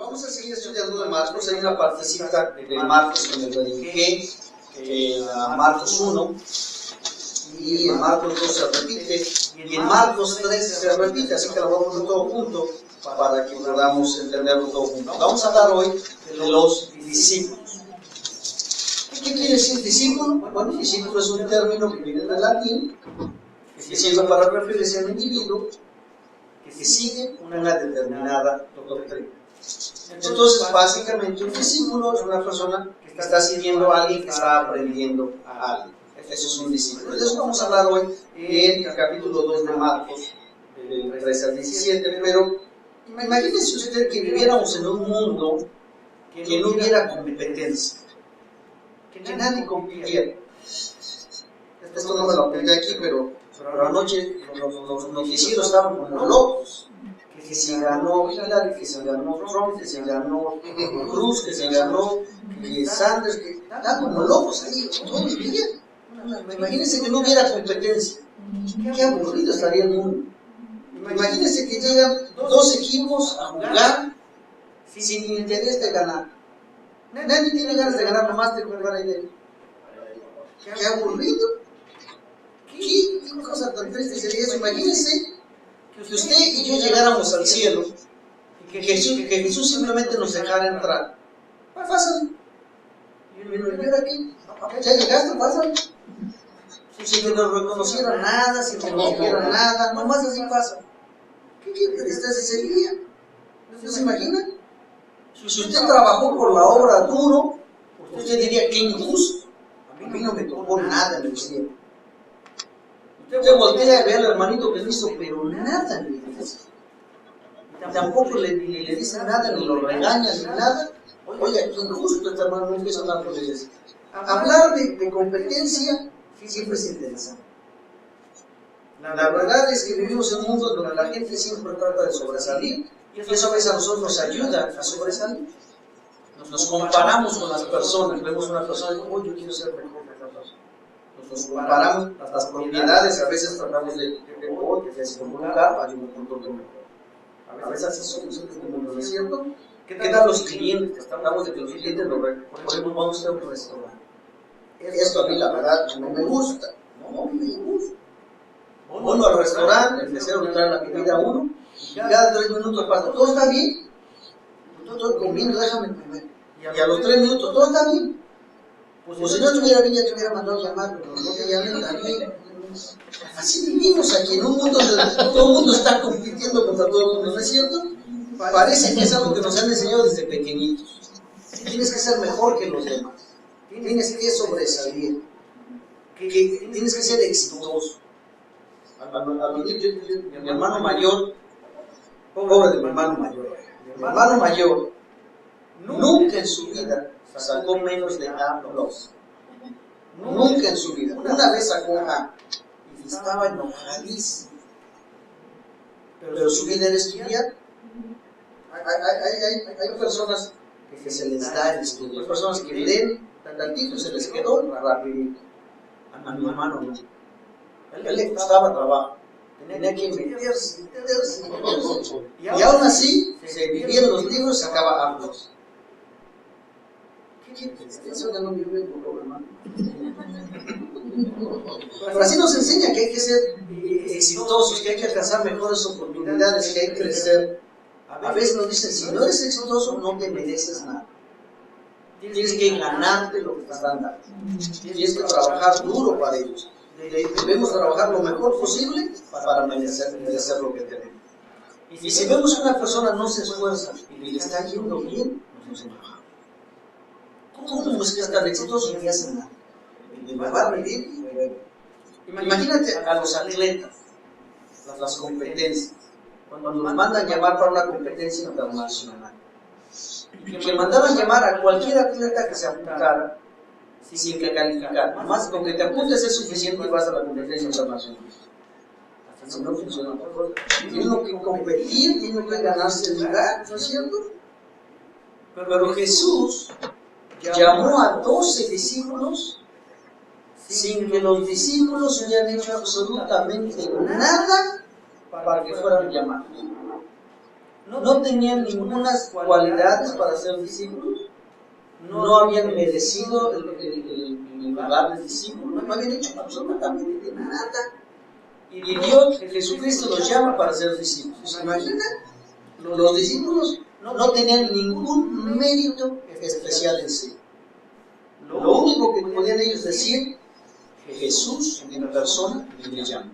Vamos a seguir estudiando de Marcos. Hay una partecita de Marcos que me dediqué, Marcos 1, y en Marcos 2 se repite, y en Marcos 3 se repite, así que lo vamos a poner todo junto para que podamos entenderlo todo junto. Vamos a hablar hoy de los discípulos. ¿Qué quiere decir discípulo? Bueno, discípulo es un término que viene del latín, que sirve para referirse a un individuo que sigue una determinada doctrina. Entonces, básicamente, un discípulo es una persona que está siguiendo a alguien, que está aprendiendo a alguien. Eso es un discípulo. De eso vamos a hablar hoy en el capítulo 2 de Marcos, del 13 al 17. Pero imagínese usted que viviéramos en un mundo que no hubiera competencia, que nadie compitiera. Esto no me lo aprendí aquí, pero anoche los noticieros estaban como locos. Que si ganó Hillary, que si ganó Trump, que si ganó Cruz, que si ganó Sanders, que estaban como locos ahí todo el día. Imagínense que no hubiera competencia. Qué aburrido estaría el mundo. Imagínense que llegan dos equipos a jugar sin interés de ganar. Nadie tiene ganas de ganar, nomás de jugar ahí. Qué aburrido. ¿Qué cosa tan triste sería eso? Imagínense que usted y yo llegáramos al cielo y que Jesús simplemente nos dejara entrar. Pásale. Y yo aquí, ya llegaste, pásale. Sin que nos reconociera nada, sin que nos dijera nada, nomás así pasa. ¿Qué tristeza sería? ¿Usted se imagina? Si usted trabajó por la obra duro, usted diría que injusto. A mí no me tocó nada en el cielo. Usted voltea y ve al hermanito que lo hizo, pero nada le dice. Tampoco le dice nada, ni lo regaña, ni nada. Oiga, qué injusto este hermano, no empieza a hablar con ellos. Hablar de competencia siempre es interesante. La verdad es que vivimos en un mundo donde la gente siempre trata de sobresalir, y eso a veces a nosotros nos ayuda a sobresalir. Nos comparamos con las personas, vemos una persona y digo, oh, yo quiero ser mejor que esa persona. Nos comparamos las propiedades, a veces tratamos de que se compra un carro, hay un punto mejor. A veces así somos en este mundo, ¿no es cierto? ¿Qué tal los clientes? Hablamos de que los clientes lo ven. Por ejemplo, vamos a un restaurante. Esto a mí la verdad no me gusta. No me gusta. Uno al restaurante, el mesero le trae la comida a uno, y cada 3 minutos pasa, ¿todo está bien? Estoy comiendo, déjame comer. Y a los 3 minutos, ¿todo está bien? Pues si no estuviera bien, ya te hubiera mandado a llamar, pero no te llamen también. Así vivimos aquí, en un mundo donde todo el mundo está compitiendo contra todo el mundo, ¿no es cierto? Parece que es algo que nos han enseñado desde pequeñitos. Tienes que ser mejor que los demás. Tienes que sobresalir. Tienes que ser exitoso. Mi hermano mayor, pobre de mi hermano mayor, nunca en su vida sacó menos de A+. Nunca en su vida. Una vez sacó A y estaba enojadísimo. Pero su vida era estudiar. Hay personas que se les da el estudio. Hay personas que leen tantito y se les quedó rapidito. A mi hermano no. Él le costaba trabajo. Tenía que meterse. Y aún así, se vivieron los libros y sacaba A+. ¿Qué tristeza de no vivir con lo hermano? Pero así nos enseña que hay que ser exitosos, que hay que alcanzar mejores oportunidades, que hay que crecer. A veces nos dicen, si no eres exitoso, no te mereces nada. Tienes que ganarte lo que te están dando. Tienes que trabajar duro para ellos. Debemos trabajar lo mejor posible para merecer lo que tenemos. Y si vemos que una persona no se esfuerza y le está yendo bien, nos enojamos. ¿Cómo es que es tan exitoso y no hace nada? Y me va a vivir. Imagínate a los atletas, las competencias. Cuando nos mandan llamar para una competencia internacional, que mandaban llamar a cualquier atleta que se apuncara sin que calificar. Además, con que te apuntes es suficiente y vas a la competencia internacional. Así no funciona. Tiene que competir, tiene que ganarse el lugar, ¿no es cierto? Pero Jesús llamó a 12 discípulos sin que los discípulos hubieran hecho absolutamente nada para que fueran llamados. no tenían ninguna cualidades para ser discípulos, no habían merecido el lugar de discípulo, no habían hecho absolutamente nada. Y Dios, Jesucristo, los llama para ser discípulos. ¿Se imaginan? Los discípulos no tenían ningún mérito especial en sí. Lo único que podían ellos decir, Jesús en persona me llama.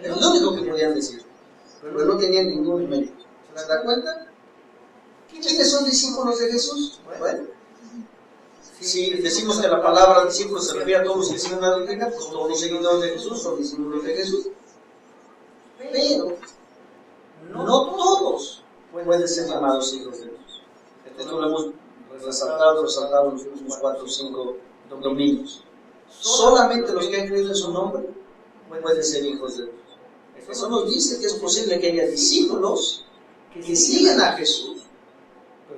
Es lo único que podían decir, pero no tenían ningún mérito. ¿Se da cuenta? ¿Quiénes son discípulos de Jesús? Bueno, si decimos que la palabra discípulo se refiere a todos los que siguen la doctrina, pues todos los seguidores de Jesús son discípulos de Jesús. Pero no todos pueden ser llamados hijos de Dios. Esto lo hemos resaltado en los últimos 4 o 5 domingos. Solamente los que han creído en su nombre pueden ser hijos de Dios. Eso nos dice que es posible que haya discípulos que siguen a Jesús,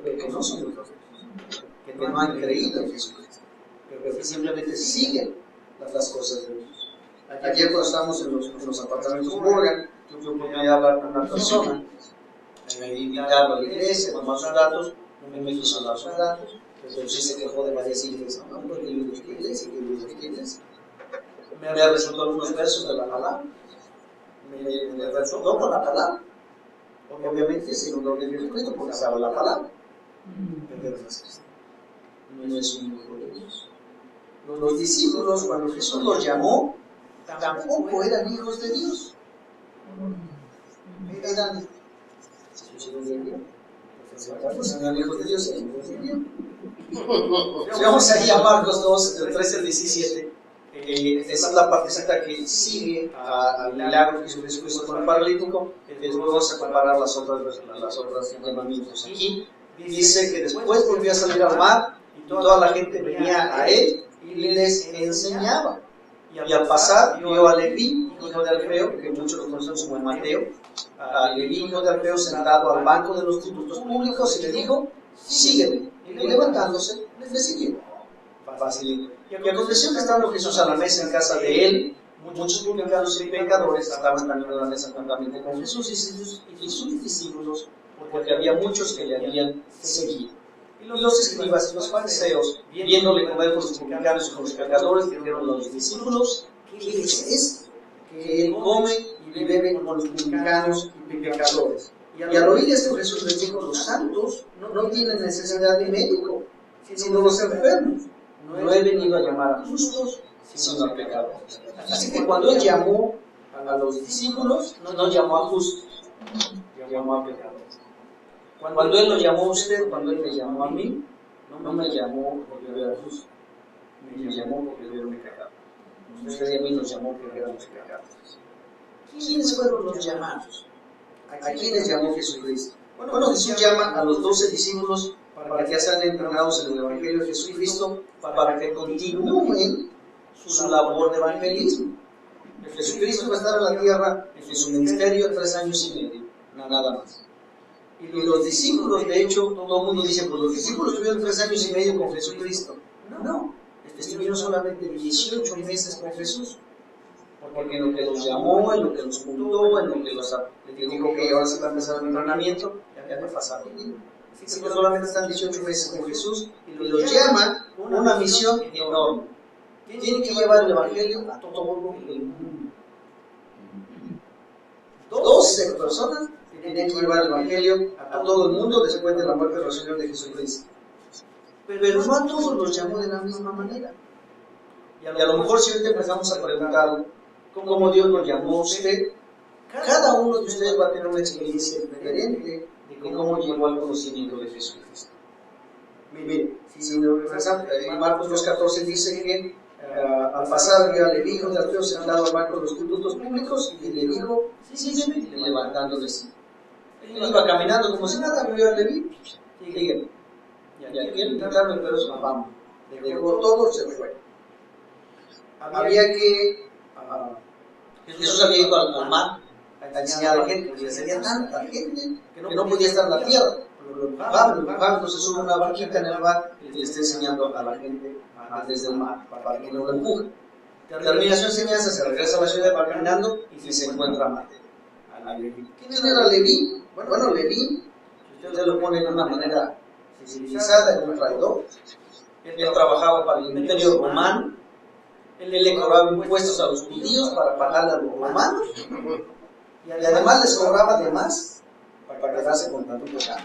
pero que no son hijos de Dios, que no han creído en Jesucristo, pero que simplemente siguen las cosas de Dios. Ayer cuando estábamos en los apartamentos Morgan, tuve oportunidad de hablar con una persona, invitarlo a la iglesia, tomar sus datos, no me quiso dar sus datos, pero sí se quejó de varias iglesias, no, porque yo busqué iglesia, me resultó algunos versos de la palabra, me resultó con la palabra, obviamente según lo que Jesucristo, porque sabe la palabra, pero no es un hijo de Dios. Los discípulos, cuando Jesús los llamó, tampoco eran hijos de Dios. Eran hijos de Dios. Si no eran hijos de Dios, eran hijos de Dios. Vamos ahí a Marcos 2, del 13 al 17. Esa es la partecita que sigue al milagro que Jesucristo hizo con el paralítico. Después vamos a comparar las otras llamamientos. Aquí dice que después volvió a salir al mar y toda la gente venía a él y les enseñaba. Y al pasar vio a Leví, hijo de Alfeo, que muchos lo conocen como Mateo, a Leví, hijo de Alfeo, sentado al banco de los tributos públicos, y le dijo, sígueme. Y levantándose, le siguió. Fácil. Y aconteció que estando Jesús a la mesa en casa de él, muchos publicanos y pecadores estaban también a la mesa juntamente con Jesús y sus discípulos, porque había muchos que le habían seguido. Y los escribas y los fariseos, viéndole comer con los publicanos y con los pecadores, dijeron a los discípulos, ¿qué es esto? Que él come y bebe con los publicanos y pecadores. Y al oír esto Jesús les dijo, los santos no tienen necesidad de médico, sino los enfermos. No he venido a llamar a justos, sino a pecadores. Así que cuando él llamó a los discípulos, no llamó a justos, llamó a pecadores. Cuando él lo llamó a usted, cuando él me llamó a mí, no me llamó porque yo era justo, me llamó porque yo era un pecador. Usted y a mí nos llamó porque éramos pecadores. ¿Quiénes fueron los llamados? ¿A quiénes llamó Jesucristo? Bueno, Jesús llama a los 12 discípulos para que sean entrenados en el Evangelio de Jesucristo, para que continúen su labor de evangelismo. Jesucristo va a estar en la tierra en su ministerio 3 años y medio, nada más. Y los discípulos, de hecho, todo el mundo dice, pues los discípulos estuvieron 3 años y medio con Jesucristo. No, estuvieron solamente 18 meses con Jesús. Porque en lo que los llamó, en lo que los juntó, en lo que les dijo que ahora se va a empezar el entrenamiento, ya no pasaron. Así que solamente están 18 meses con Jesús y los llama una misión enorme. Tienen que llevar el Evangelio a todo el mundo. 12 personas tienen que llevar el Evangelio a todo el mundo después de la muerte y resurrección de Jesucristo. Pero no a todos los llamó de la misma manera. Y a lo mejor si ahorita empezamos a preguntar cómo Dios lo llamó a usted, cada uno de ustedes va a tener una experiencia diferente de cómo llegó al conocimiento de Jesucristo. Mire, si regresamos, en Marcos 2.14 dice que al pasar vio a Leví, hijo de Alfeo, sentado al banco de los tributos públicos, y le dijo, sígueme, levantándole así. Él iba caminando como si nada, vio a Leví, sígueme. Y aquí el interno, pero es vamos. Dejó todo, se fue. Había que Jesús había ido al mar a enseñar a la gente, porque tenía tanta gente que no podía estar en la tierra. Entonces sube una barquita en el mar y le está enseñando a la gente desde el mar, para que no lo empuje. Termina su enseñanza, se regresa a la ciudad, va caminando y se encuentra a Leví. ¿Quién era Leví? Bueno, Leví, usted lo pone de una manera civilizada, en un traidor. Él trabajaba para el imperio romano. Él le cobraba impuestos a los judíos para pagarle a los romanos. Y además les cobraba de más para quedarse con tanto pecado.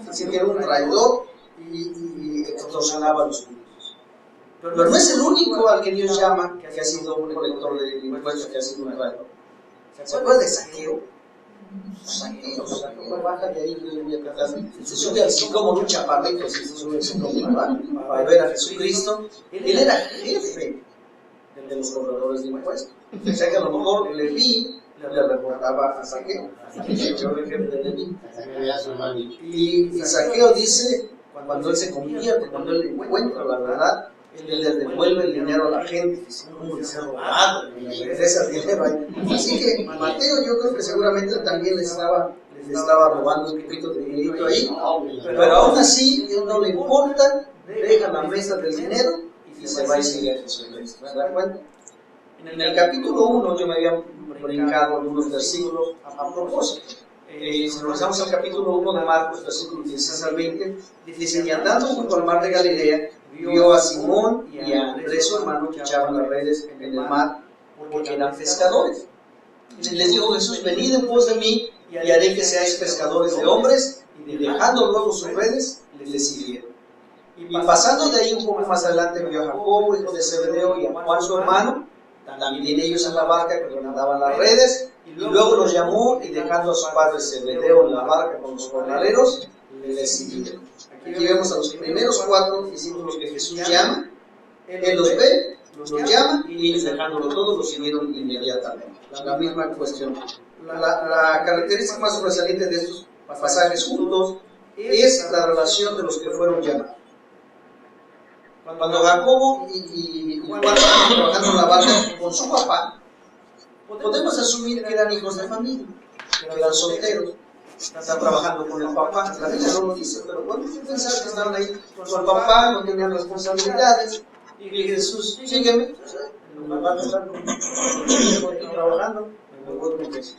Así que era un traidor y extorsionaba a los judíos. Pero no es el único al que Dios llama que ha sido un colector de impuestos, que ha sido un traidor. ¿Se acuerda de Zaqueo? Zaqueo baja de ahí, se sube al sicómoro, un chaparrito, se sube al sicómoro para ver a Jesucristo. Él era jefe de los cobradores de impuestos. O sea que a lo mejor Leví le reportaba a Zaqueo, el jefe de Leví. Y Zaqueo dice, cuando él se convierte, cuando él encuentra la verdad, él le devuelve el dinero a la gente, como les ha robado, le regresa el dinero ahí. Así que Mateo, yo creo que seguramente también les estaba robando un poquito de dinero ahí, pero aún así, a él no le importa, deja la mesa del dinero y se va y sigue a Jesucristo. ¿Se dan cuenta? En el capítulo 1 yo me había brincado algunos versículos a propósito. Si regresamos al capítulo 1 de Marcos, versículos 16 al 20, dice: y andando junto al mar de Galilea, vio a Simón y a Andrés su hermano que echaban las redes en el mar porque eran pescadores. Y les dijo Jesús: venid en pos de mí y haré que seáis pescadores de hombres. Y dejando luego sus redes, les siguieron. Y pasando de ahí un poco más adelante vio a Jacobo, hijo de Zebedeo, y a Juan su hermano, también ellos en la barca que mandaban las redes, y luego los llamó y dejando a su padre Zebedeo en la barca con los jornaleros, les siguieron. Aquí vemos a los primeros 4 discípulos que Jesús llama. Él los ve, los llama y ellos dejándolo todo los siguieron inmediatamente. La misma cuestión. La característica más sobresaliente de estos pasajes juntos es la relación de los que fueron llamados. Cuando Jacobo y Juan estaban trabajando en la barca con su papá, podemos asumir que eran hijos de familia, que eran solteros. Están trabajando con el papá. La Biblia no lo dice, pero podemos pensar que estaban ahí con su papá, no tenían responsabilidades. Y Jesús: sígueme. En lugar de estar trabajando, me voy con Jesús.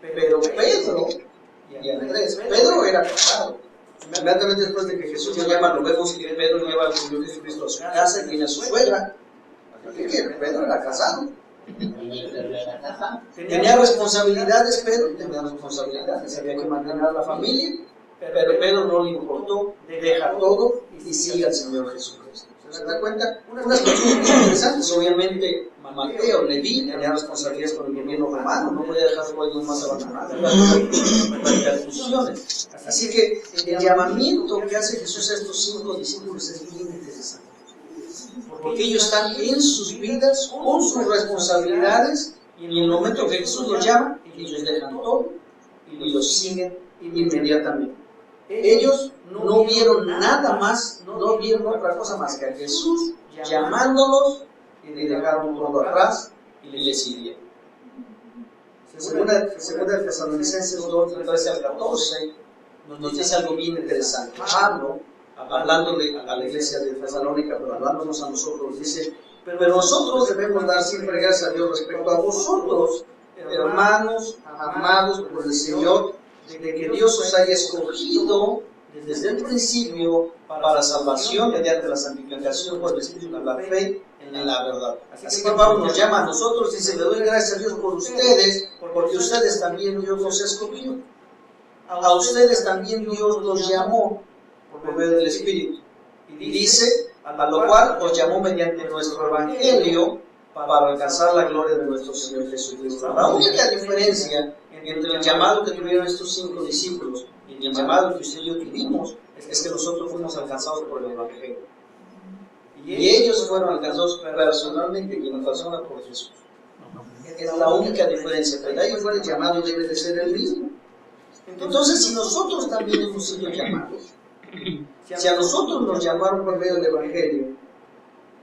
Pero Pedro y Andrés, Pedro era casado. Inmediatamente después de que Jesús le llama, lo vemos que Pedro lleva al Señor Jesucristo a su casa y viene a su suegra. Así que Pedro era casado. Tenía responsabilidades, Pedro tenía responsabilidades, había que mantener a la familia, pero Pedro no le importó, deja todo y sigue al Señor Jesucristo. ¿Se da cuenta? Unas cosas muy interesantes. Obviamente Mateo, Leví, tenía responsabilidades con el gobierno romano, no podía dejar su país más abandonado, así que el llamamiento que hace Jesús a estos 5 discípulos es bien interesante, porque ellos están en sus vidas con sus responsabilidades, y en el momento que Jesús los llama, ellos dejan todo y los siguen inmediatamente. Ellos no vieron nada más, no vieron otra cosa más que a Jesús llamándolos, y dejaron todo atrás y le siguieron. Segunda de Tesalonicenses 2, 13 al 14 nos dice algo bien interesante. Pablo, hablándole a la iglesia de Tesalónica, pero hablándonos a nosotros, dice: pero nosotros debemos dar siempre gracias a Dios respecto a vosotros, hermanos amados por el Señor, de que Dios os haya escogido desde el principio para salvación mediante la santificación por el Espíritu de la fe en la verdad. Así que Pablo nos llama a nosotros y dice: le doy gracias a Dios por ustedes, porque ustedes también Dios los escogió. A ustedes también Dios los llamó por medio del Espíritu. Y dice: a lo cual os llamó mediante nuestro Evangelio para alcanzar la gloria de nuestro Señor Jesucristo. La única diferencia entre el llamado que tuvieron estos 5 discípulos y el llamado que usted y yo tuvimos es que nosotros fuimos alcanzados por el Evangelio. Y ellos fueron alcanzados personalmente y en persona por Jesús. Es la única diferencia. Pero ahí fuera el llamado debe de ser el mismo. Entonces, si nosotros también hemos sido llamados, si a nosotros nos llamaron por medio del Evangelio,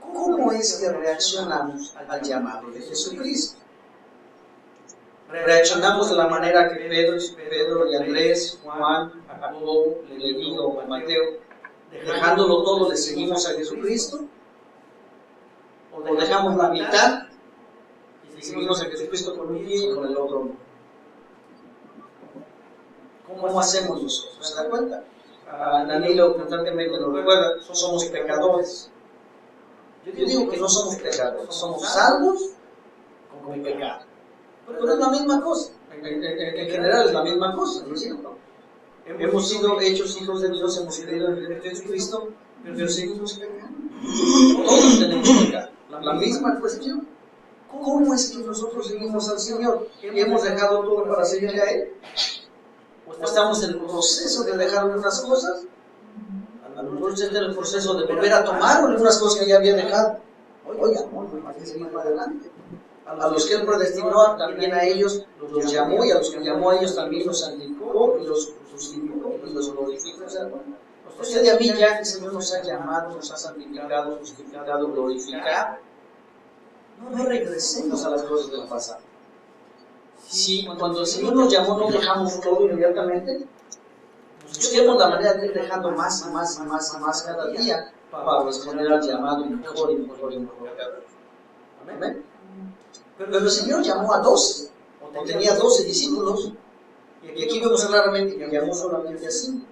¿cómo es que reaccionamos al llamado de Jesucristo? Reaccionamos de la manera que Pedro y Andrés, Juan, Jacobo, Leví o Mateo, dejándolo todo, le seguimos a Jesucristo, o dejamos la mitad y seguimos a Jesucristo con un pie y con el otro. ¿Cómo hacemos nosotros? ¿Se da cuenta? Danilo constantemente lo recuerda, somos pecadores. Yo digo que no somos pecadores, somos salvos con el pecado. Pero es la misma cosa, en general es la misma cosa, ¿no es cierto? Hemos sido hechos hijos de Dios, hemos creído en Jesucristo, pero seguimos pecando. Todos tenemos pecado. La misma cuestión. ¿Cómo es que nosotros seguimos al Señor? ¿Hemos dejado todo para seguirle a Él? ¿O estamos en el proceso de dejar algunas cosas? A lo mejor usted está en el proceso de volver a tomar algunas cosas que ya había dejado. Oiga, no, hay que seguir para adelante. A los que Él predestinó, también a ellos los llamó, y a los que llamó a ellos también los santificó y los justificó y los glorificó. O sea, usted y a mí ya el Señor nos ha llamado, nos ha santificado, justificado, glorificado. No regresemos a las cosas del pasado. Si cuando el Señor nos llamó no dejamos todo inmediatamente, busquemos la manera de ir dejando más y más y más y más cada día para responder al llamado mejor y mejor y mejor cada día. ¿Amén? Pero el Señor llamó a 12, o tenía 12 discípulos, y aquí vemos claramente que llamó solamente a 5.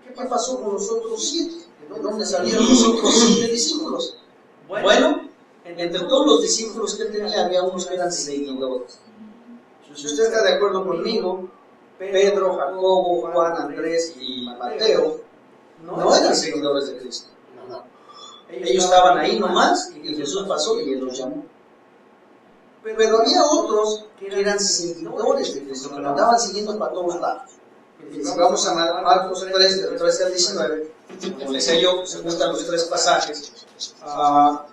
¿Qué pasó con los otros 7? ¿De dónde salieron los otros 7 discípulos? Bueno, entre todos los discípulos que él tenía había unos que eran seguidores. Si usted está de acuerdo conmigo, Pedro, Jacobo, Juan, Andrés y Mateo no eran seguidores de Cristo. Ellos estaban ahí nomás y Jesús pasó y él los llamó. Pero había otros que eran seguidores de Cristo, que lo andaban siguiendo para todos lados. Y si vamos a Marcos 3, del 13 al 19, como les decía yo, se gustan los 3 pasajes.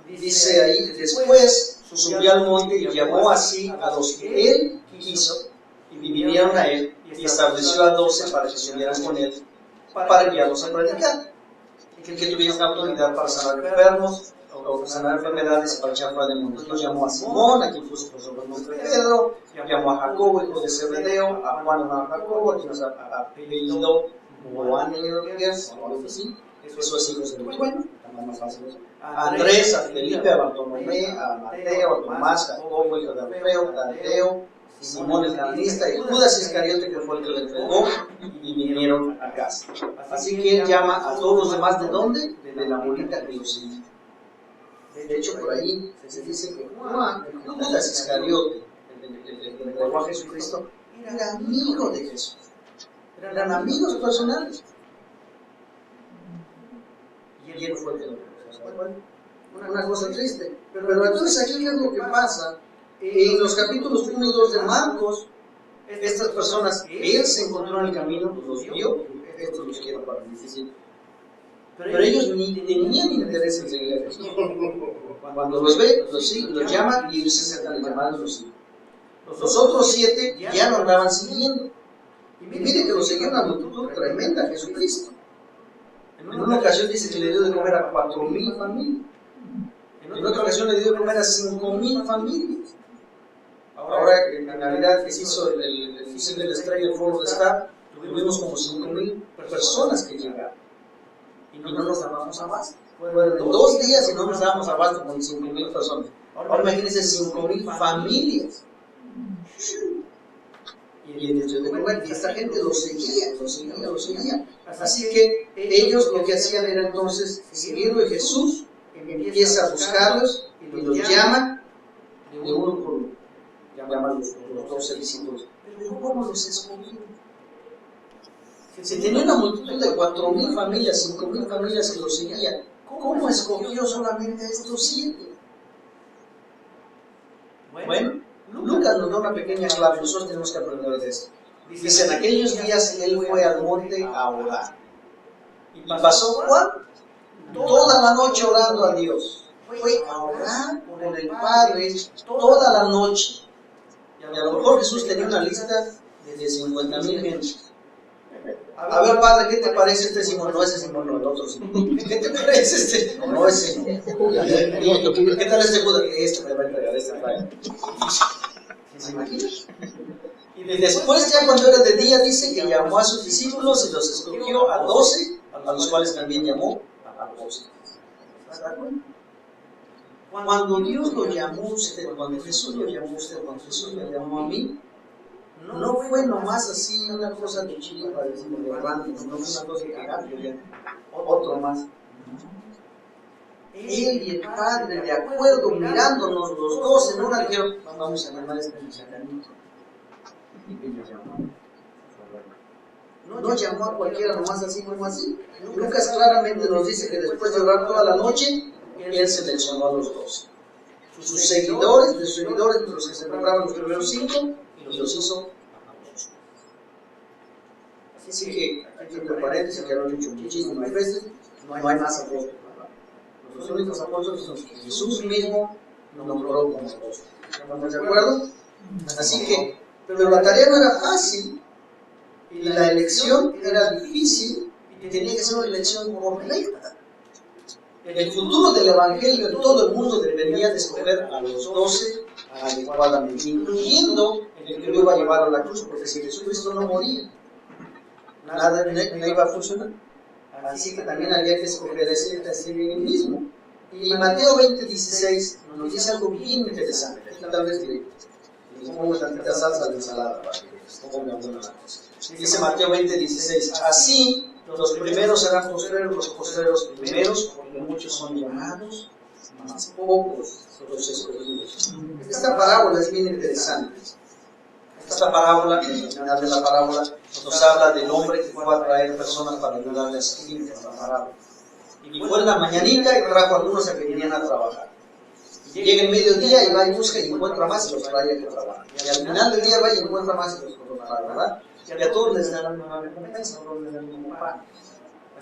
Dice ahí, después subió al monte y llamó así a los que él quiso, y vinieron a él, y estableció a 12 para que subieran con él, para enviarlos a predicar, y que tuviesen autoridad para sanar enfermos, o sanar enfermedades, para echar fuera demonios. Los llamó a Simón, a quien puso por sobrenombre Pedro, llamó a Jacobo, hijo de Zebedeo, a Juan, a Jacobo, a quien nos apellidó Boanerges, o algo así. Eso es hijos de bueno, más fácil. A Andrés, a Felipe, a Bartolomé, a Mateo, a Tomás, a Jacobo, hijo de Alfeo, Tadeo, Simón el cananista y Judas Iscariote, que fue el que le entregó, y vinieron a casa. Así que él llama a todos los demás, ¿de dónde? De la bolita que los seguía. De hecho, por ahí se dice que Judas Iscariote, el que entregó a Jesucristo, era amigo de Jesús. Eran amigos personales. Y él fue el que lo entregó. Una cosa triste. Pero entonces aquí, ¿qué es lo que pasa? En los capítulos 1 y 2 de Marcos, estas personas, él se encontró en el camino, los vio, estos los quiero para difícil. Pero ellos ni tenían interés en seguir a Jesús. Cuando los ve, los llama y ellos se acercan al llamado y los siguen. Los otros 7 ya lo andaban siguiendo. Y mire que lo seguía una multitud tremenda a Jesucristo. En una ocasión dice que le dio de comer a 4,000 familias. En otra ocasión le dio de comer a 5,000 familias. Ahora, en Navidad que se hizo el fusil de la estrella, el foro de Star, tuvimos como 5,000 personas que llegaron. Y no nos dábamos abasto. Fueron 2 días y no nos dábamos abasto con 5,000 personas. Ahora imagínense 5,000 familias. Y esta gente lo seguía. Así que ellos lo que hacían era entonces seguirlo de Jesús, empieza a buscarlos y los llaman de uno por uno. Llaman los 12 discípulos. Pero ¿cómo los escogió? Si tenía una multitud de 4,000 familias, 5,000 familias que los seguían, ¿cómo escogió solamente a estos 7? Bueno, Lucas nos da una pequeña clave, nosotros tenemos que aprender de esto. Dice, en aquellos días él fue al monte a orar. ¿Y pasó Juan? Toda la noche orando a Dios. Fue a orar con el Padre toda la noche. Y a lo mejor Jesús tenía una lista de 50,000 gentes. A ver, Padre, ¿qué te parece este Simón? No, ese Simón, no, el otro Simón. ¿Qué te parece este? No, ese Simón. ¿Qué tal este Judas? Este me va a entregar, este vaya. ¿Se imaginan? Y después, ya cuando era de día, dice que llamó a sus discípulos y los escogió a 12, a los cuales también llamó a apóstoles. ¿Se da cuenta? Cuando Dios lo llamó a usted, cuando Jesús lo llamó a usted, cuando Jesús lo llamó a mí, no fue nomás así una cosa de chico para decirlo de random, no fue una cosa que otro más. Él y el Padre, de acuerdo, mirándonos los dos en una, dijeron, vamos a llamar a este muchachito. No llamó a cualquiera nomás así como así. Lucas claramente nos dice que después de orar toda la noche, él seleccionó a los 12. Sus seguidores, los que se nombraron los primeros 5, y los hizo. Así que, aquí entre paréntesis, que lo han dicho muchísimas veces, no hay más apóstoles. Los únicos apóstoles son los que Jesús mismo nombró como apóstoles. ¿Estamos de acuerdo? Así que, pero la tarea no era fácil, y la elección era difícil, y tenía que ser una elección correcta. El futuro del Evangelio en todo el mundo dependía de escoger a los 12 adecuadamente, incluyendo el que lo iba a llevar a la cruz, porque si Jesucristo no moría, nada no iba a funcionar. Así que también había que escoger ese mismo. Y Mateo 20:16 nos dice algo bien interesante. Aquí tal vez le pongo tantita salsa de ensalada para que ponga alguna cosa. Dice Mateo 20:16, así los primeros serán postreros, los postreros primeros, porque muchos son llamados, más pocos los escogidos. Esta parábola es bien interesante. Esta parábola, el final de la parábola, nos habla del hombre que fue a traer personas para ayudarle a salir de la parábola. Y fue en la mañanita y trajo a algunos a que vinieran a trabajar. Y llega el mediodía y va y busca y encuentra más y los trae a que trabajen. Y al final del día va y encuentra más y los trae, ¿verdad? Y a todos les dan una recompensa, a todos les dan un pan.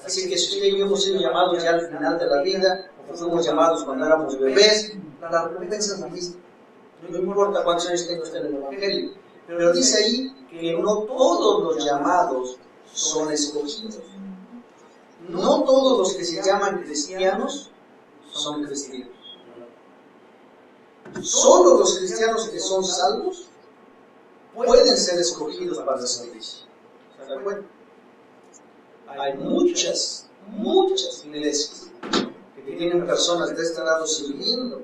Así que si usted y yo hemos sido llamados ya al final de la vida, o fuimos llamados cuando éramos bebés, la recompensa es la misma. No importa cuántos años tenga usted en el Evangelio. Pero dice ahí que no todos los llamados son escogidos. No todos los que se llaman cristianos son cristianos. Solo los cristianos que son salvos pueden ser escogidos para el servicio. ¿Se da cuenta? Hay muchas iglesias que tienen personas de este lado sirviendo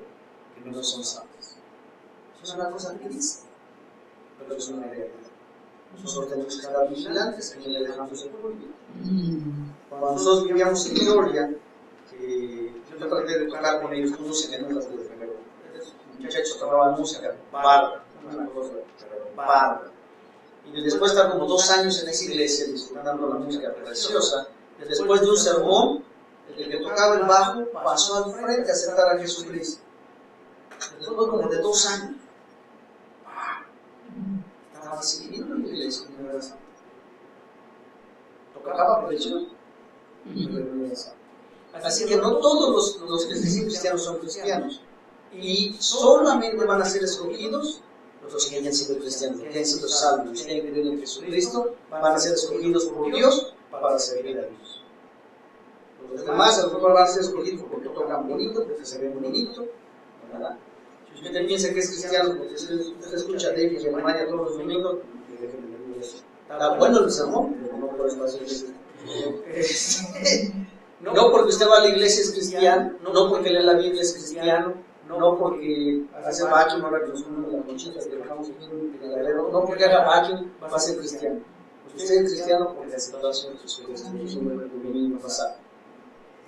que no son salvas. Es una cosa triste, pero es una realidad. Nosotros tenemos que estar vigilantes que no le dejamos el culto. Cuando nosotros vivíamos en Georgia, yo traté de tocar con ellos música, no la pude, pero muchachos tocaban música bárbara, una cosa bárbara. Y después de estar como 2 años en esa iglesia disfrutando la música preciosa, después de un sermón, el que tocaba el bajo pasó al frente a aceptar a Jesucristo. Después como de 2 años. Estaba sirviendo en la iglesia. Tocaba predicación. Así que no todos los que se dicen cristianos son cristianos. Y solamente van a ser escogidos los que hayan sido cristianos, que hayan sido salvos, que hayan creído en Jesucristo, van a ser escogidos por Dios para servir a Dios. Los demás a lo mejor van a ser escogidos porque tocan bonito, porque se ven bonito, ¿verdad? Si usted piensa que es cristiano porque usted escucha a David y a María todos los domingos, está bueno el sermón, pero no por eso hacer eso. No porque usted va a la iglesia es cristiano, no porque lee la Biblia es cristiano, no porque hace vacuum, ahora que nos ponen las conchitas que dejamos aquí en el heladero, no porque haga vacuum va a ser cristiano. Usted es cristiano porque aceptó a Jesucristo en su dominio pasado.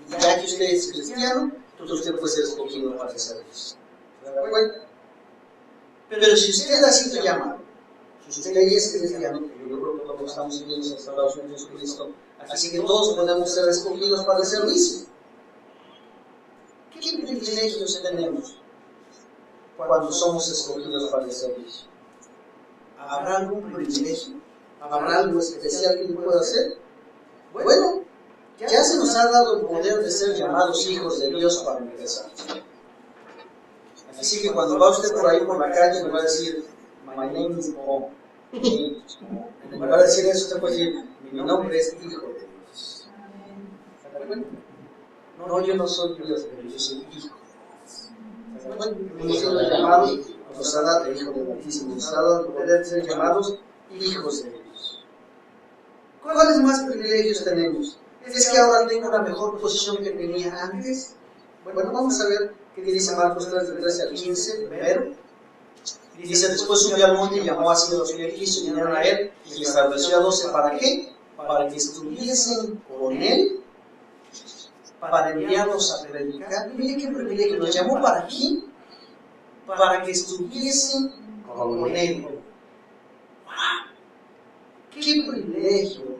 Y ya que usted es cristiano, entonces usted puede ser escogido para hacer eso. ¿Se da cuenta? Pero si usted ha sido llamado, si usted es cristiano, yo creo que todos estamos siguiendo a Estados Unidos Jesucristo, así que todos podemos ser escogidos para el servicio. ¿Qué privilegios tenemos cuando somos escogidos para el servicio? ¿Habrá algún privilegio? ¿Habrá algo especial que uno pueda hacer? Bueno, ya se nos ha dado el poder de ser llamados hijos de Dios para empezar. Así que cuando va usted por ahí por la calle, me va a decir, my name is Paul. Me va a decir eso, usted puede decir, mi nombre es hijo de Dios. ¿Se da cuenta? No, yo no soy Dios, pero yo soy hijo. Hemos sido llamados, nos ha dado el Hijo del Altísimo, nos ha dado el poder de ser llamados hijos de Dios. ¿Cuáles más privilegios tenemos? ¿Es que ahora tengo una mejor posición que tenía antes? Bueno, vamos a ver qué dice Marcos 3, del 13 al 15, primero. Dice, después subió al monte y llamó así a los que quiso, y vinieron a él, y estableció a 12. ¿Para qué? Para que estuviesen con él, para enviarlos a predicar. Mire qué privilegio, los llamó ¿para qué? Para que estuviesen con él. ¡Wow! ¡Qué privilegio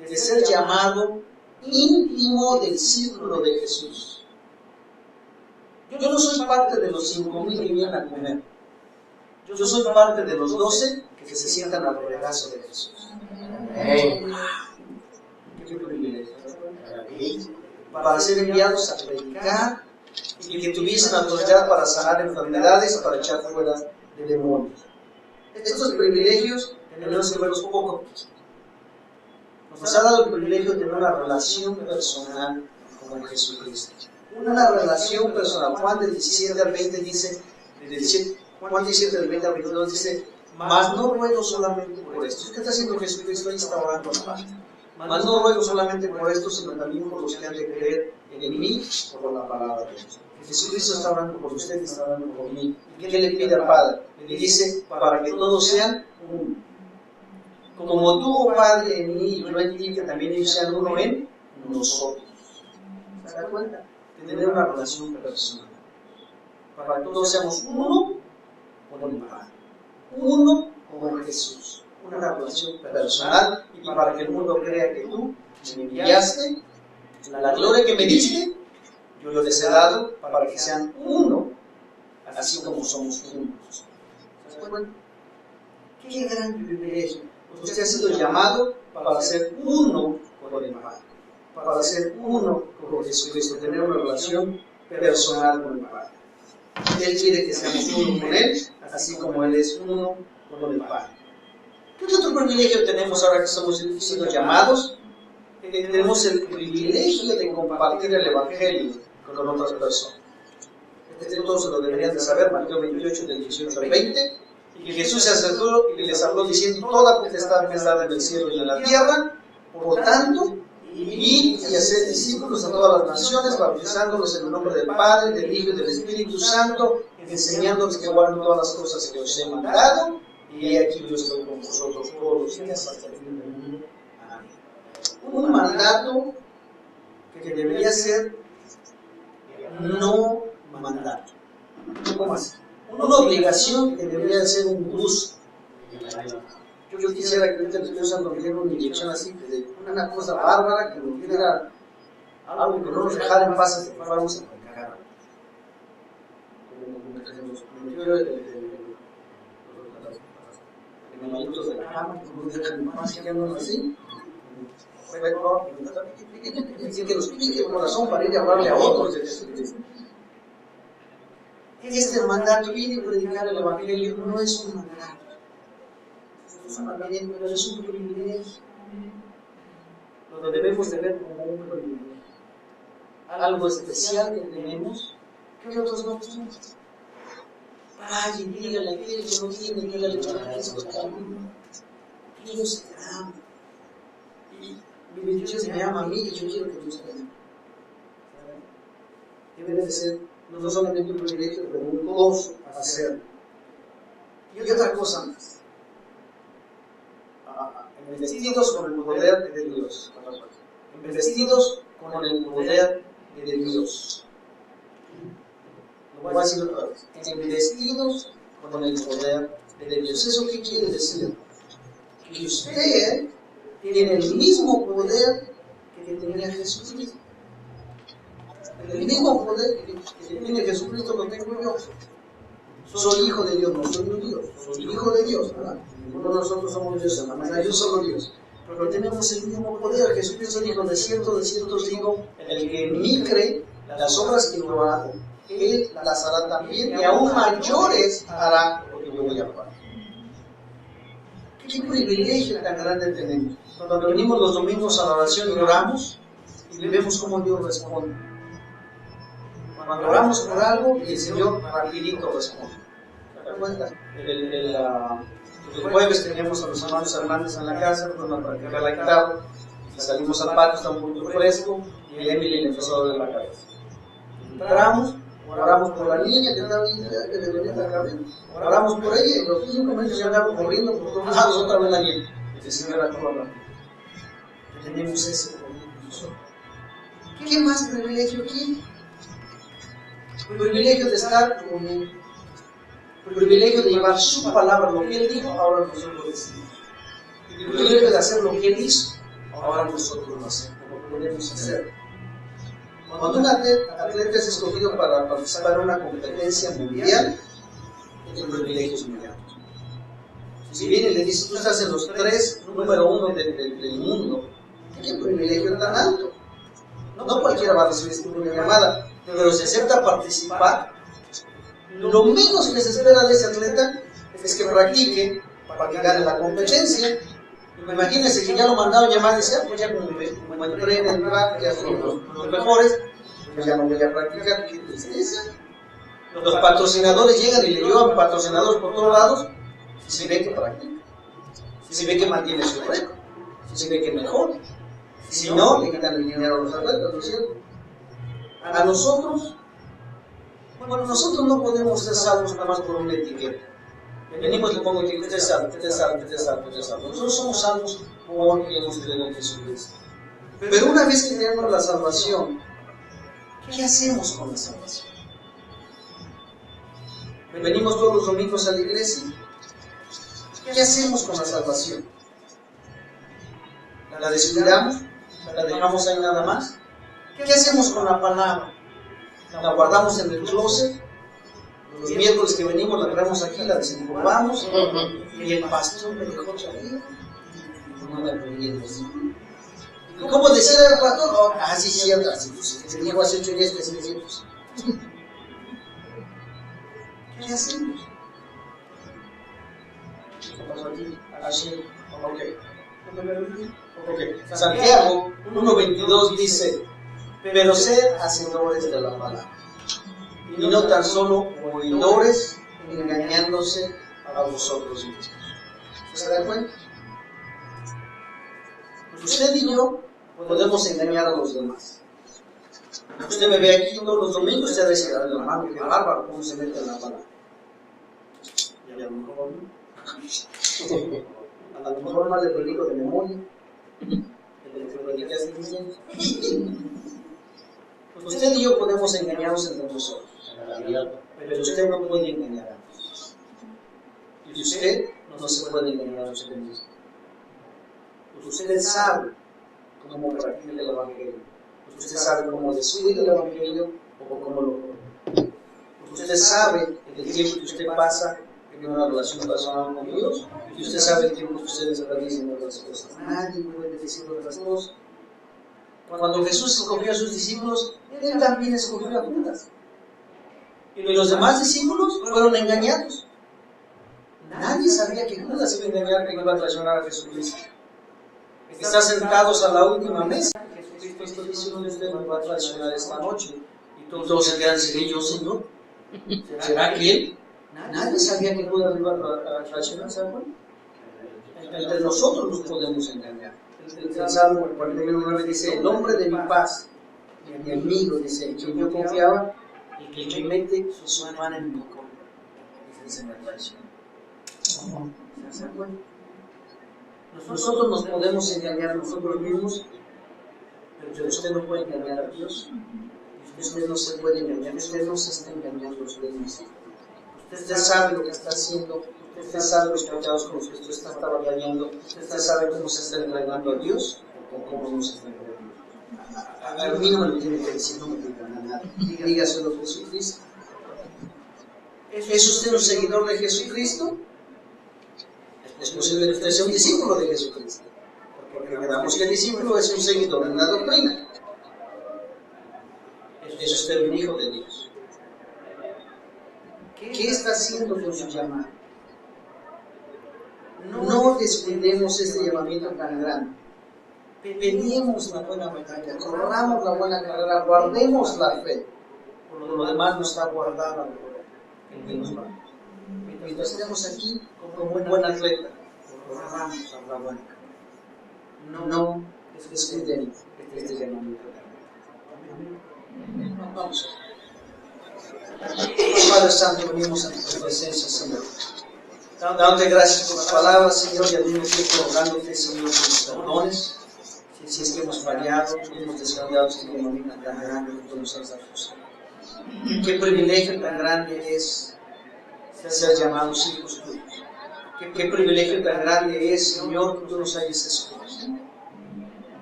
de ser llamado íntimo del círculo de Jesús! Yo no soy parte de los 5,000 que vienen a comer. Yo soy parte de los 12 que se sientan al regazo de Jesús. ¡Qué privilegio! Para ser enviados a predicar y que tuviesen autoridad para sanar enfermedades, para echar fuera de demonios. Estos privilegios tenemos que verlos poco a poco. Nos ha dado el privilegio de tener una relación personal con Jesucristo. Una relación personal. Juan del 17 al 20 dice, Juan 17 del 20 al 22 dice, mas no ruego solamente por esto. ¿Qué está haciendo Jesucristo? Ahí está orando la paz. Mas no ruego solamente por esto, sino también por los que han de creer en mí por la palabra de Dios. Jesucristo está orando por usted y está orando por mí. ¿Y qué le pide al Padre? Le dice, para que todos sean uno. Como tú, oh Padre, en mí y yo en ti, que también ellos sean uno en nosotros. ¿Se da cuenta? Tener una relación personal. Para que todos seamos uno con el Padre. Uno con Jesús. Una relación personal y para que el mundo crea que tú me enviaste, la gloria que me diste, yo les he dado para que sean uno, así como somos uno. ¿Se da cuenta? Qué gran privilegio. Usted ha sido llamado para ser uno con el Padre, para ser uno con Jesucristo, tener una relación personal con el Padre. Él quiere que seamos uno con Él, así como Él es uno con el Padre. ¿Qué otro privilegio tenemos ahora que estamos siendo llamados? Tenemos el privilegio de compartir el Evangelio con otras personas. Todos lo deberían de saber, Mateo 28, del 18 al 20. Y Jesús se acercó y les habló diciendo, toda potestad me es dada en el cielo y en la tierra, por tanto, id y haced discípulos a todas las naciones, bautizándolos en el nombre del Padre, del Hijo y del Espíritu Santo, enseñándoles que guarden todas las cosas que os he mandado, y aquí yo estoy con vosotros todos los días hasta el fin del mundo. Amén. Un mandato que debería ser no mandato. ¿Cómo así? Una obligación que debería ser un gusto. Yo quisiera que ahorita el Espíritu Santo me diera una inyección así, de una cosa bárbara, que nos diera algo que no nos dejara en paz hasta que fuéramos a cagar. Como que se nos metió los animalitos de la cama, que nos dejan en paz, que andan así. Que nos pique el corazón para ir a hablarle a otros de Jesucristo. Este mandato, ir y predicar el Evangelio, no es un mandato. Es un mandato, pero es un privilegio. Lo debemos de ver como un privilegio. Algo especial que tenemos que otros no tenemos. Vaya, dígale a aquel que no tiene, dígale a Jesús también. Dios te ama. Y Dios me ama a mí y yo quiero que Dios te ame. Debe de ser no solamente un privilegio, pero un gozo hacerlo. Y otra cosa más. Investidos con el poder de Dios. Investidos con el poder de Dios. Lo voy a decir otra vez. Investidos con el poder de Dios. ¿Eso qué quiere decir? Que usted tiene el mismo poder que tenía Jesucristo. El mismo poder que tiene Jesucristo lo tengo yo. Soy hijo de Dios, no soy un Dios. Soy hijo de Dios, ¿verdad? Ninguno de nosotros somos Dios, hermana, yo solo Dios. Pero tenemos el mismo poder. Jesucristo dijo, de cierto os digo, el que en mí cree, las obras que yo hago, Él las hará también, y aún mayores hará lo que yo voy a hacer. Qué privilegio tan grande tenemos. Cuando venimos los domingos a la oración y oramos, y vemos cómo Dios responde. Cuando oramos por algo, y el Señor rapidito responde. ¿Se dan cuenta? El jueves teníamos a los hermanos Hernández en la casa, fueron a practicar la guitarra, y salimos al patio, está un poquito fresco, y Emily le empezó a doler la cabeza. Entramos, oramos por la niña que está bien, que le duele la cabeza, oramos por ella y los 5 minutos ya andamos corriendo por todos lados otra vez alguien. El Señor actúa. Tenemos ese privilegio. ¿Qué más privilegio aquí? Privilegio de estar con Él. Privilegio de llevar su palabra, lo que Él dijo, ahora nosotros lo decimos. Privilegio de hacer lo que Él hizo, ahora nosotros lo hacemos, lo podemos hacer. Cuando un atleta es escogido para participar en una competencia mundial, el privilegio es muy alto. Si viene y le dice, tú estás en los 3 número 1 del mundo, ¿qué privilegio tan alto? No cualquiera va a recibir una llamada, pero si acepta participar, lo menos que se espera de ese atleta es que practique para que gane la competencia. Imagínense que ya lo mandaron llamar y decían, pues ya como entré en el track, ya son los mejores, pues ya no voy a practicar. ¿Qué tristeza? Los patrocinadores llegan y le llevan patrocinadores por todos lados, y se ve que practica, si ve que mantiene su récord, si ve que mejora. Si no, le quitan el dinero a los atletas, ¿no es cierto? A nosotros, bueno, nosotros no podemos ser salvos nada más por una etiqueta. Venimos y le pongo que usted es salvo, usted es salvo, usted es salvo, usted es salvo. Nosotros somos salvos porque hemos creído en Jesucristo. Pero una vez que tenemos la salvación, ¿qué hacemos con la salvación? Venimos todos los domingos a la iglesia. ¿Qué hacemos con la salvación? ¿La descuidamos? ¿La dejamos ahí nada más? ¿Qué hacemos con la palabra? ¿La guardamos en el closet? Los miércoles que venimos la traemos aquí, la desempolvamos y el pastor me dejó traer. No la prohibimos. ¿Y cómo decía el pastor? Oh, así es cierto, así se dijo hace 8 días que así decimos. ¿Qué hacemos? ¿Qué pasó aquí? Así, ok. Santiago 1:22 dice, pero sed hacedores de la palabra, y no tan solo oidores, engañándose a vosotros mismos. ¿Se da cuenta? Usted y yo podemos engañar a los demás. Usted me ve aquí todos los domingos, usted dice, hermano, qué bárbaro, cómo se mete en la palabra. Y a lo mejor no. A lo mejor más le predico de memoria. Usted y yo podemos engañarnos entre nosotros, pero usted no puede engañar a otros. Y usted no se puede engañar a usted mismo. Usted sabe cómo practica el Evangelio. Usted sabe cómo descuida el Evangelio o cómo lo corre. Usted sabe el tiempo que usted pasa en una relación personal con Dios, y usted sabe el tiempo que usted desperdicia en otras cosas. Nadie puede decir otras cosas. Cuando Jesús escogió a sus discípulos, Él también escogió a Judas. Y los demás discípulos fueron engañados. Nadie sabía que Judas iba a engañar, que iba a traicionar a Jesucristo. Están sentados a la última mesa. Jesucristo dice, uno de ustedes me va a traicionar esta noche. Y todos se quedan sin ellos, Señor. ¿Será que Él? Nadie sabía que Judas iba a traicionar, ¿saben? Entre nosotros nos podemos engañar. El Salmo 41:9 dice, el hombre de mi paz, mi amigo, dice, en quien yo confiaba, y que mete su mano en mi corazón. Dice, me traiciona. ¿Se dan cuenta? Nosotros nos podemos engañar a nosotros mismos, pero usted no puede engañar a Dios. Usted no se puede engañar, usted no se está engañando a usted mismo. Usted sabe lo que está haciendo, usted sabe los pecados con los que usted está batallando, usted sabe cómo se está entregando a Dios o cómo no se está entregando a Dios. A mí no me lo tiene que decir, no me diga nada. Dígaselo a Jesucristo. ¿Es usted un seguidor de Jesucristo? Es posible que usted sea un discípulo de Jesucristo, porque recordamos que el discípulo es un seguidor en la doctrina. Es usted un hijo de Dios. ¿Qué está haciendo con su llamado? No descuidemos este llamamiento tan grande. Peleemos la buena batalla, corramos la buena carrera, guardemos la fe. Por lo demás no está guardada el que nos va. Mientras estemos aquí como un buen atleta, corramos la buena carrera. No descuidemos este llamamiento tan grande. Vamos. Padre Santo, venimos a tu presencia, Señor. Dándote gracias por tu palabra, Señor, y al mismo tiempo rogándote, Señor, por los perdones. Si es que hemos fallado, hemos descuidado, Señor, una vida tan grande que tú nos has dado, Señor. Qué privilegio tan grande es ser llamados hijos tuyos. Qué privilegio tan grande es, Señor, que tú nos hayas escogido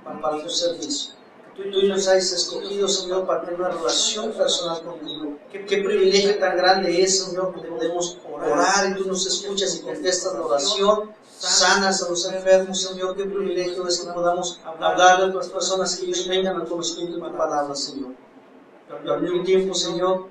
para tu servicio. Tú nos hayas escogido, Señor, para tener una relación personal contigo. Qué privilegio tan grande es, Señor, que podemos orar y tú nos escuchas y contestas la oración, sanas a los enfermos, Señor. Qué privilegio es que podamos hablar de otras personas que ellos vengan al conocimiento de tu palabra, Señor. Pero al mismo tiempo, Señor,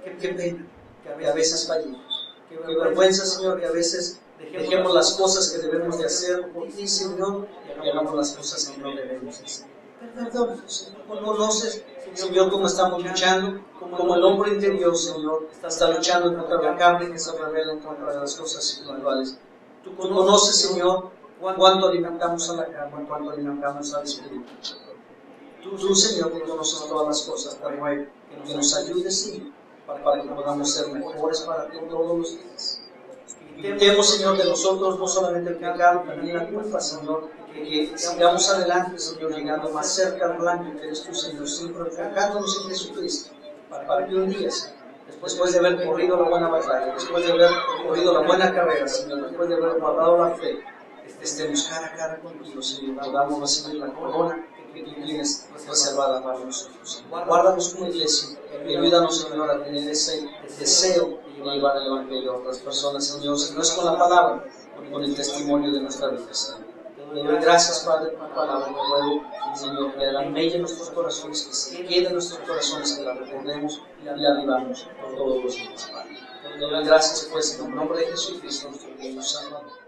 qué pena que a veces fallemos. Qué vergüenza, Señor, que a veces dejemos las cosas que debemos de hacer por ti, Señor, y hagamos las cosas que no debemos hacer. Perdón, Señor, conoces, Señor, cómo estamos luchando, como el hombre interior, Señor, está luchando contra la carne que se revela contra las cosas espirituales. Tú conoces, Señor, cuánto alimentamos a la carne, cuánto alimentamos al espíritu. Tú, Señor, conoces todas las cosas, para que nos ayudes, Señor, para que podamos ser mejores para ti todos los días. Quitemos, Señor, de nosotros no solamente el pecado, también la culpa, Señor, que sigamos adelante, Señor, llegando más cerca al blanco que eres tú, Señor, siempre enfocándonos en Jesucristo, para que un día, Señor, después de haber corrido la buena batalla, después de haber corrido la buena carrera, Señor, después de haber guardado la fe, estemos cara a cara contigo, Señor, podamos recibir la corona que tú tienes reservada para nosotros. Guárdanos como iglesia y ayúdanos, Señor, a tener ese deseo de llevar el evangelio a otras personas, Señor, si no es con la palabra, con el testimonio de nuestra vida, Señor. Te doy gracias, Padre, por tu palabra. Te ruego, Señor, que la mella en nuestros corazones, que se quede en nuestros corazones, que la recordemos y la vivamos por todos los días, Padre. Te doy gracias, pues, en el nombre de Jesucristo, nuestro Dios Salvador.